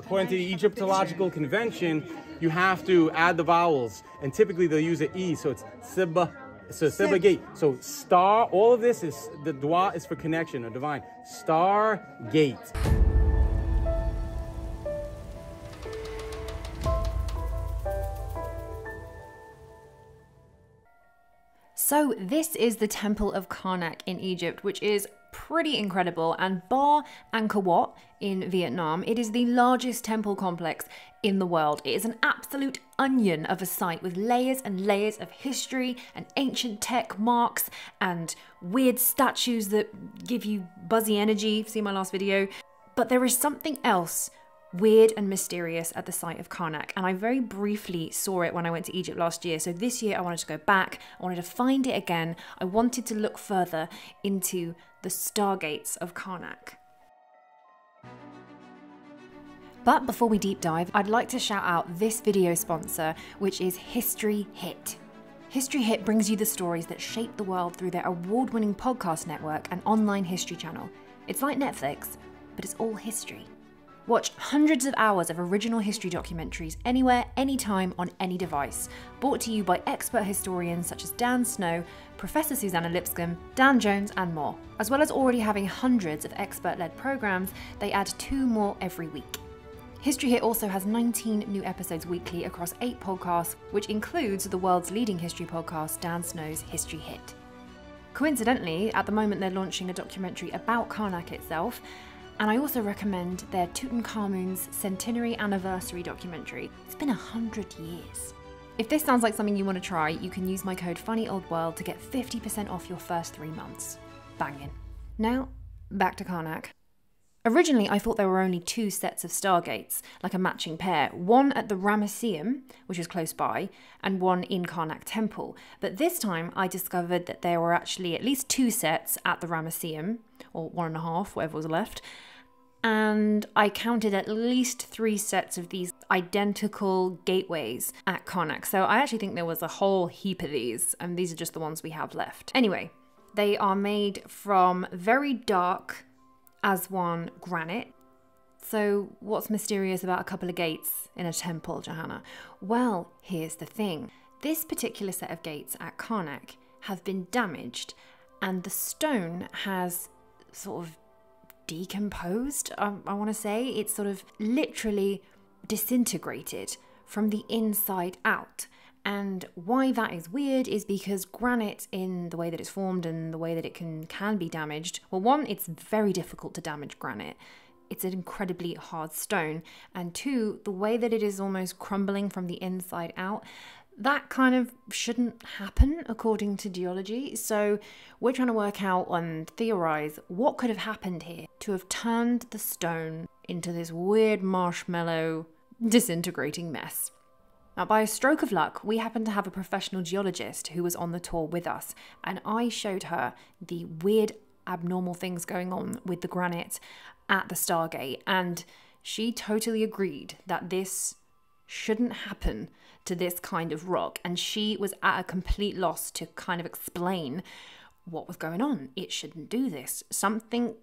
according to the Egyptological convention, you have to add the vowels, and typically they'll use an E, so it's Sibba. So StarGate. So star, all of this is, the dua is for connection or divine. StarGate. So this is the Temple of Karnak in Egypt, which is pretty incredible, and bar Angkor Wat in Vietnam, it is the largest temple complex in the world. It is an absolute onion of a site with layers and layers of history and ancient tech marks and weird statues that give you buzzy energy. See my last video. But there is something else weird and mysterious at the site of Karnak, and I very briefly saw it when I went to Egypt last year. So this year I wanted to go back, I wanted to find it again. I wanted to look further into the stargates of Karnak. But before we deep dive, I'd like to shout out this video sponsor, which is History Hit. History Hit brings you the stories that shape the world through their award-winning podcast network and online history channel. It's like Netflix, but it's all history. Watch hundreds of hours of original history documentaries anywhere, anytime, on any device. Brought to you by expert historians such as Dan Snow, Professor Susanna Lipscomb, Dan Jones, and more. As well as already having hundreds of expert-led programs, they add 2 more every week. History Hit also has 19 new episodes weekly across 8 podcasts, which includes the world's leading history podcast, Dan Snow's History Hit. Coincidentally, at the moment they're launching a documentary about Karnak itself, and I also recommend their Tutankhamun's centenary anniversary documentary. It's been 100 years. If this sounds like something you want to try, you can use my code FUNNYOLDWORLD to get 50% off your first 3 months. Bangin'. Now, back to Karnak. Originally, I thought there were only 2 sets of stargates, like a matching pair, one at the Ramesseum, which is close by, and one in Karnak Temple. But this time, I discovered that there were actually at least 2 sets at the Ramesseum, or 1.5, whatever was left, and I counted at least 3 sets of these identical gateways at Karnak. So I actually think there was a whole heap of these, and these are just the ones we have left. Anyway, they are made from very dark Aswan granite. So what's mysterious about a couple of gates in a temple, Johanna? Well, here's the thing. This particular set of gates at Karnak have been damaged, and the stone has sort of decomposed, I want to say. It's sort of literally disintegrated from the inside out. And why that is weird is because granite, in the way that it's formed and the way that it can be damaged, well, one, it's very difficult to damage granite. It's an incredibly hard stone. And 2, the way that it is almost crumbling from the inside out, that kind of shouldn't happen according to geology. So we're trying to work out and theorize what could have happened here to have turned the stone into this weird marshmallow disintegrating mess. Now, by a stroke of luck, we happened to have a professional geologist who was on the tour with us, and I showed her the weird abnormal things going on with the granite at the Stargate, and she totally agreed that this shouldn't happen to this kind of rock, and she was at a complete loss to kind of explain what was going on. It shouldn't do this. Something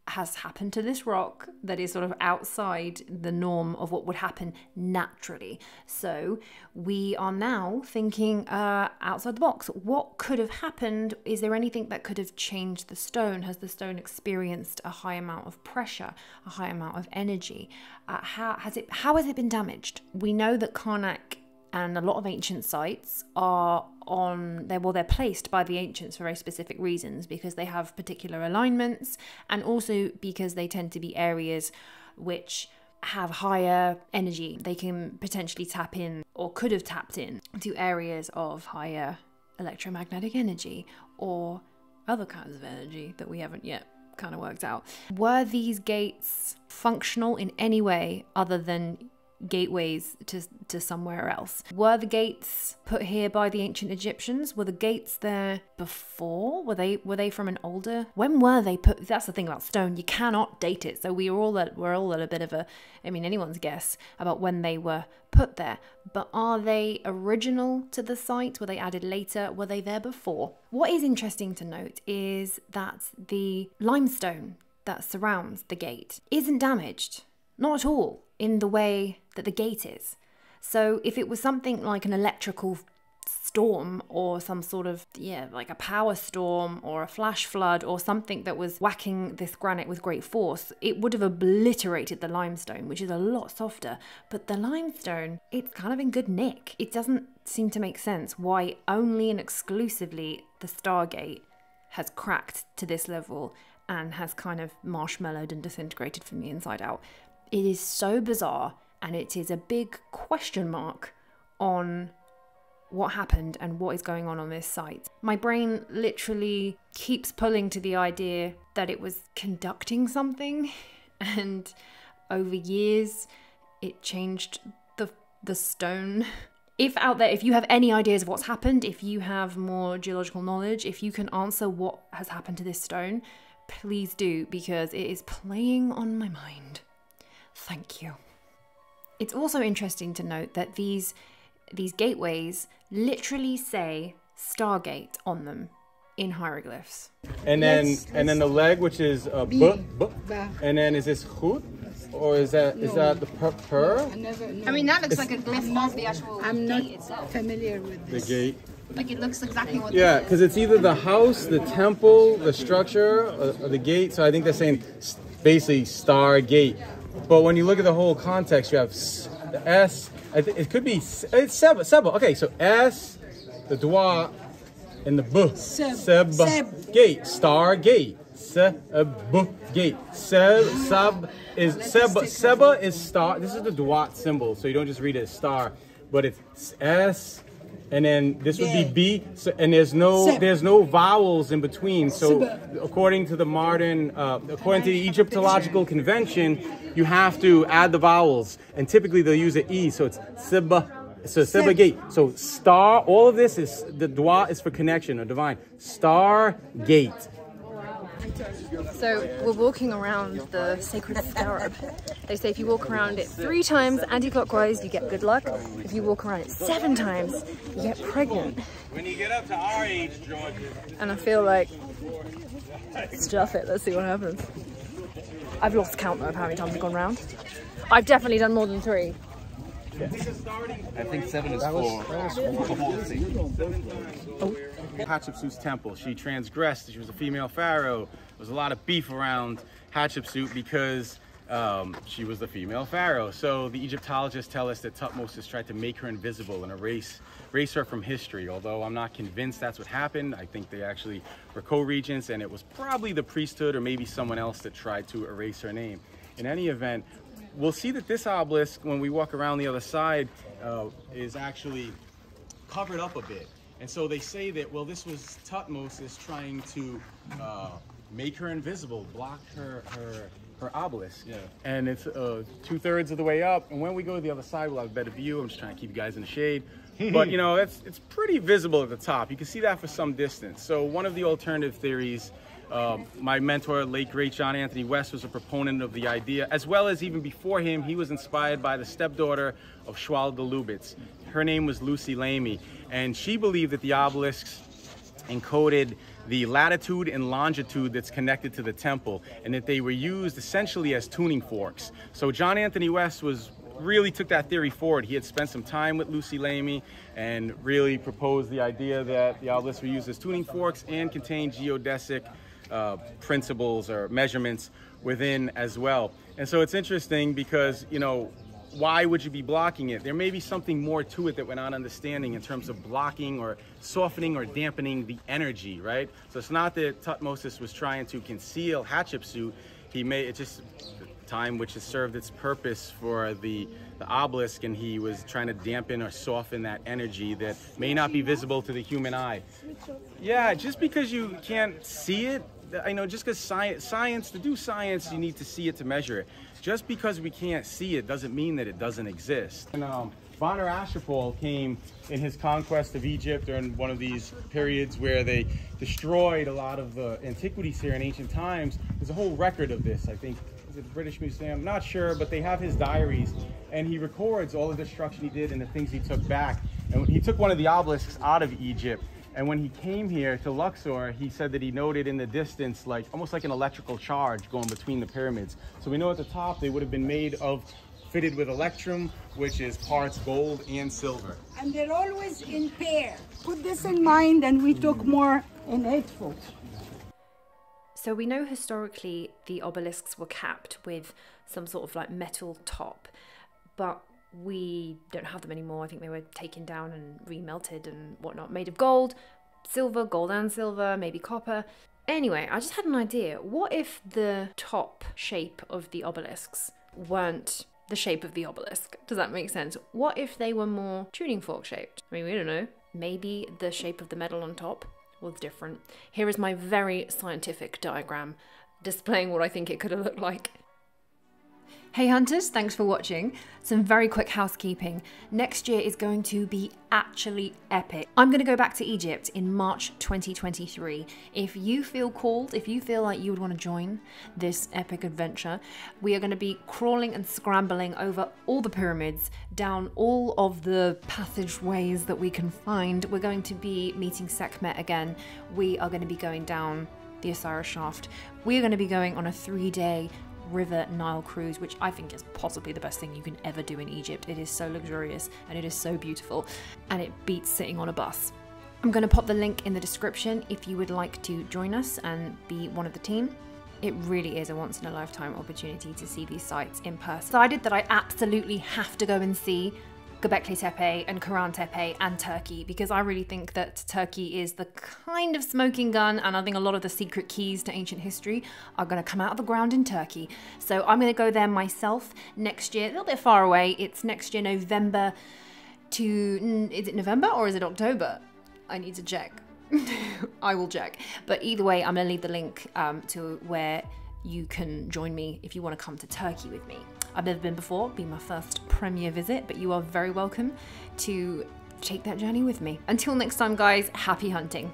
has happened to this rock that is sort of outside the norm of what would happen naturally. So we are now thinking outside the box. What could have happened? Is there anything that could have changed the stone? Has the stone experienced a high amount of pressure, a high amount of energy? How has it been damaged? We know that Karnak and a lot of ancient sites are they're placed by the ancients for very specific reasons, because they have particular alignments, and also because they tend to be areas which have higher energy. They can potentially tap in, or could have tapped in, to areas of higher electromagnetic energy or other kinds of energy that we haven't yet kind of worked out. Were these gates functional in any way other than gateways to somewhere else? Were the gates put here by the ancient Egyptians? Were the gates there before? Were they from an older? When were they put? That's the thing about stone, you cannot date it. So we're all at a bit of a, I mean, anyone's guess about when they were put there. But are they original to the site? Were they added later? Were they there before? What is interesting to note is that the limestone that surrounds the gate isn't damaged. Not at all in the way that the gate is. So if it was something like an electrical storm or some sort of, like a power storm or a flash flood or something that was whacking this granite with great force, it would have obliterated the limestone, which is a lot softer. But the limestone, it's kind of in good nick. It doesn't seem to make sense why only and exclusively the StarGate has cracked to this level and has kind of marshmallowed and disintegrated from the inside out. It is so bizarre, and it is a big question mark on what happened and what is going on this site. My brain literally keeps pulling to the idea that it was conducting something, and over years it changed the stone. If out there, if you have any ideas of what's happened, if you have more geological knowledge, if you can answer what has happened to this stone, please do, because it is playing on my mind. Thank you. It's also interesting to note that these gateways literally say StarGate on them in hieroglyphs. And then the leg, which is and then is this hoot, or is that the per? I mean, that looks like a glyph of the actual I'm not gate itself. familiar with this. The gate. Like it looks exactly what. Yeah, because it's either the house, the temple, the structure, or the gate. So I think they're saying basically StarGate. But when you look at the whole context, you have the S. It could be it's Seba. Okay, so S, the Dwa, and the B. Seb Gate. StarGate. Seb Gate. Seb is Seba. Seba is star. This is the Dwa symbol, so you don't just read it as star, but it's S. And then this would be B, so, and there's no vowels in between. So according to the according to the Egyptological convention, you have to add the vowels, and typically they'll use an E, so it's Seba, so Seba Gate. So star, all of this is, the Dwa is for connection or divine. StarGate. So we're walking around the sacred scarab. They say if you walk around it 3 times anti-clockwise, you get good luck. If you walk around it 7 times, you get pregnant. When you get up to our age, George. And I feel like, stuff it, let's see what happens. I've lost count of how many times I've gone round. I've definitely done more than 3. I think 7 is 4. Hatshepsut's temple. She transgressed. She was a female pharaoh. There was a lot of beef around Hatshepsut because she was the female pharaoh. So the Egyptologists tell us that Tutmosis tried to make her invisible and erase her from history. Although I'm not convinced that's what happened. I think they actually were co-regents, and it was probably the priesthood or maybe someone else that tried to erase her name. In any event, we'll see that this obelisk, when we walk around the other side, is actually covered up a bit. And so they say that, well, this was Tutmosis trying to make her invisible, block her obelisk. Yeah. And it's 2/3 of the way up. And when we go to the other side, we'll have a better view. I'm just trying to keep you guys in the shade. But, you know, it's pretty visible at the top. You can see that for some distance. So one of the alternative theories, my mentor, late great John Anthony West, was a proponent of the idea, as well as even before him, he was inspired by the stepdaughter of Schwal de Lubitz. Her name was Lucy Lamy, and she believed that the obelisks encoded the latitude and longitude that's connected to the temple, and that they were used essentially as tuning forks. So John Anthony West really took that theory forward. He had spent some time with Lucy Lamy and really proposed the idea that the obelisks were used as tuning forks and contained geodesic principles or measurements within as well. And so it's interesting because, you know, why would you be blocking it? There may be something more to it that we're not understanding in terms of blocking or softening or dampening the energy, right? So it's not that Tutmosis was trying to conceal Hatshepsut. It's just the time which has served its purpose for the obelisk, and he was trying to dampen or soften that energy that may not be visible to the human eye. Yeah, just because you can't see it, I know, just because science, to do science, you need to see it to measure it. Just because we can't see it doesn't mean that it doesn't exist. And Bonner Ashurpal came in his conquest of Egypt during one of these periods where they destroyed a lot of the antiquities here in ancient times. There's a whole record of this, I think. Is it the British Museum? I'm not sure, but they have his diaries, and he records all the destruction he did and the things he took back. And he took one of the obelisks out of Egypt, And when he came here to Luxor, he said that he noted in the distance, like almost like an electrical charge going between the pyramids. So we know at the top they would have been made of, fitted with electrum, which is parts gold and silver. And they're always in pair. Put this in mind, and we took more in 8 foot. So we know historically the obelisks were capped with some sort of like metal top, but we don't have them anymore. I think they were taken down and remelted and whatnot, made of gold and silver, maybe copper. Anyway, I just had an idea. What if the top shape of the obelisks weren't the shape of the obelisk? Does that make sense? What if they were more tuning fork shaped? I mean, we don't know. Maybe the shape of the metal on top was different. Here is my very scientific diagram displaying what I think it could have looked like. Hey hunters, thanks for watching. Some very quick housekeeping. Next year is going to be actually epic. I'm going to go back to Egypt in March 2023. If you feel called, if you feel like you would want to join this epic adventure, we are going to be crawling and scrambling over all the pyramids, down all of the passageways that we can find. We're going to be meeting Sekhmet again. We are going to be going down the Osiris shaft. We are going to be going on a 3-day River Nile cruise, which I think is possibly the best thing you can ever do in Egypt. It is so luxurious and it is so beautiful, and it beats sitting on a bus. I'm going to pop the link in the description if you would like to join us and be one of the team. It really is a once-in-a-lifetime opportunity to see these sites in person. Decided that I absolutely have to go and see Göbekli Tepe and Karnak Tepe and Turkey, because I really think that Turkey is the kind of smoking gun, and I think a lot of the secret keys to ancient history are going to come out of the ground in Turkey. So I'm going to go there myself next year, a little bit far away. It's next year, November to, is it November or is it October? I need to check. I will check. But either way, I'm going to leave the link to where you can join me if you want to come to Turkey with me. I've never been before, be my first premiere visit, but you are very welcome to take that journey with me. Until next time, guys, happy hunting.